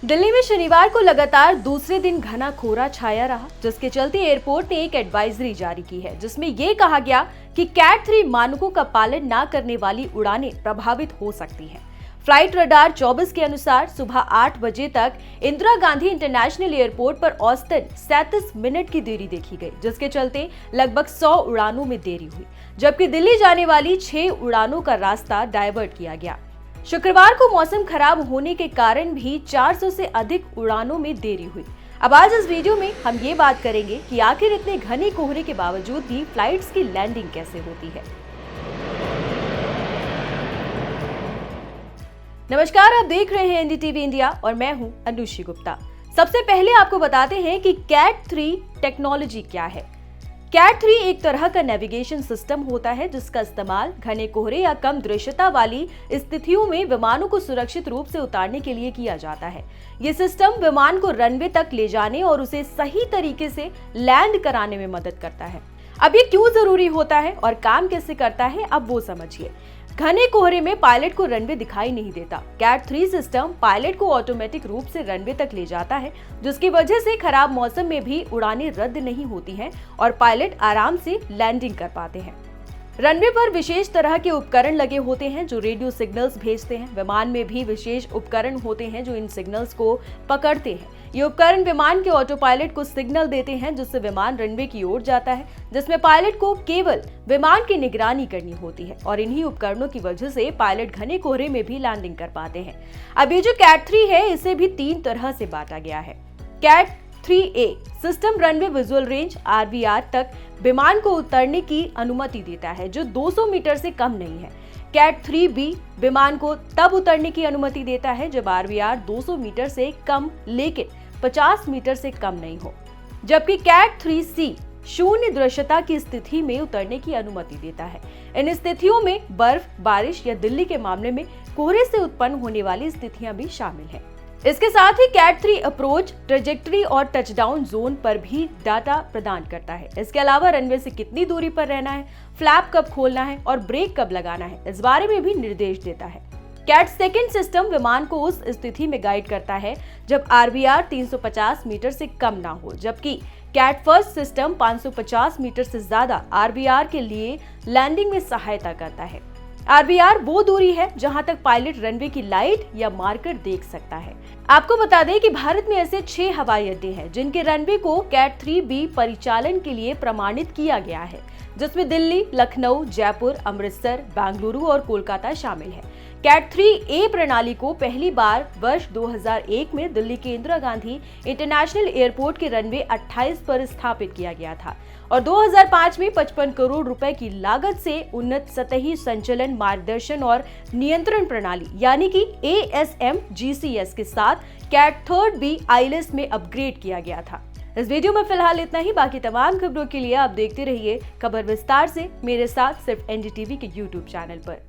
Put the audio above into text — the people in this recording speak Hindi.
दिल्ली में शनिवार को लगातार दूसरे दिन घना कोहरा छाया रहा, जिसके चलते एयरपोर्ट ने एक एडवाइजरी जारी की है, जिसमें यह कहा गया कि कैट 3 मानकों का पालन न करने वाली उड़ानें प्रभावित हो सकती हैं। फ्लाइट रडार 24 के अनुसार सुबह 8 बजे तक इंदिरा गांधी इंटरनेशनल एयरपोर्ट पर औसतन 37 मिनट की देरी देखी गई, जिसके चलते लगभग 100 उड़ानों में देरी हुई, जबकि दिल्ली जाने वाली 6 उड़ानों का रास्ता डायवर्ट किया गया। शुक्रवार को मौसम खराब होने के कारण भी 400 से अधिक उड़ानों में देरी हुई। अब आज इस वीडियो में हम ये बात करेंगे कि आखिर इतने घने कोहरे के बावजूद भी फ्लाइट्स की लैंडिंग कैसे होती है। नमस्कार, आप देख रहे हैं एनडीटीवी इंडिया और मैं हूं अनुषी गुप्ता। सबसे पहले आपको बताते हैं कि कैट 3 टेक्नोलॉजी क्या है। कैट 3 एक तरह का नेविगेशन सिस्टम होता है जिसका इस्तेमाल घने कोहरे या कम दृश्यता वाली स्थितियों में विमानों को सुरक्षित रूप से उतारने के लिए किया जाता है। ये सिस्टम विमान को रनवे तक ले जाने और उसे सही तरीके से लैंड कराने में मदद करता है। अब ये क्यों जरूरी होता है और काम कैसे करता है, अब वो समझिए। घने कोहरे में पायलट को रनवे दिखाई नहीं देता। कैट 3 सिस्टम पायलट को ऑटोमेटिक रूप से रनवे तक ले जाता है, जिसकी वजह से खराब मौसम में भी उड़ानें रद्द नहीं होती हैं और पायलट आराम से लैंडिंग कर पाते हैं। रनवे पर विशेष तरह के उपकरण लगे होते हैं जो रेडियो सिग्नल्स भेजते हैं। विमान में भी विशेष उपकरण होते हैं जो इन सिग्नल्स को पकड़ते हैं। ये उपकरण विमान के ऑटो पायलट को सिग्नल देते हैं, जिससे विमान रनवे की ओर जाता है, जिसमें पायलट को केवल विमान की निगरानी करनी होती है और इन्हीं उपकरणों की वजह से पायलट घने कोहरे में भी लैंडिंग कर पाते हैं। अब ये जो कैट 3 है, इसे भी 3 तरह से बांटा गया है। CAT 3A system runway visual range RVR तक विमान को उतरने की अनुमति देता है, जो 200 मीटर से कम नहीं है। कैट 3B विमान को तब उतरने की अनुमति देता है जब RVR 200 मीटर से कम लेकिन 50 मीटर से कम नहीं हो, जबकि कैट 3C शून्य दृश्यता की स्थिति में उतरने की अनुमति देता है। इन स्थितियों में बर्फ, बारिश या दिल्ली के मामले में कोहरे से उत्पन्न होने वाली स्थितियां भी शामिल हैं। इसके साथ ही कैट 3 अप्रोच, ट्रेजेक्टरी और टचडाउन जोन पर भी डाटा प्रदान करता है। इसके अलावा रनवे से कितनी दूरी पर रहना है, फ्लैप कब खोलना है और ब्रेक कब लगाना है, इस बारे में भी निर्देश देता है। कैट 2 सिस्टम विमान को उस स्थिति में गाइड करता है जब RVR 350 मीटर से कम ना हो, जबकि कैट 1 सिस्टम 550 मीटर से ज्यादा RVR के लिए लैंडिंग में सहायता करता है। RVR वो दूरी है जहां तक पायलट रनवे की लाइट या मार्कर देख सकता है। आपको बता दें कि भारत में ऐसे 6 हवाई अड्डे हैं जिनके रनवे को कैट 3B परिचालन के लिए प्रमाणित किया गया है, जिसमें दिल्ली, लखनऊ, जयपुर, अमृतसर, बेंगलुरु और कोलकाता शामिल है। कैट 3A प्रणाली को पहली बार वर्ष 2001 में दिल्ली के इंदिरा गांधी इंटरनेशनल एयरपोर्ट के रनवे 28 पर स्थापित किया गया था और 2005 में 55 करोड़ रुपए की लागत से उन्नत सतही संचलन, मार्गदर्शन और नियंत्रण प्रणाली यानी कि ASM-GCS के साथ कैट 3B ILS में अपग्रेड किया गया था। इस वीडियो में फिलहाल इतना ही। बाकी तमाम खबरों के लिए आप देखते रहिए खबर विस्तार से मेरे साथ सिर्फ एनडीटीवी के YouTube चैनल पर।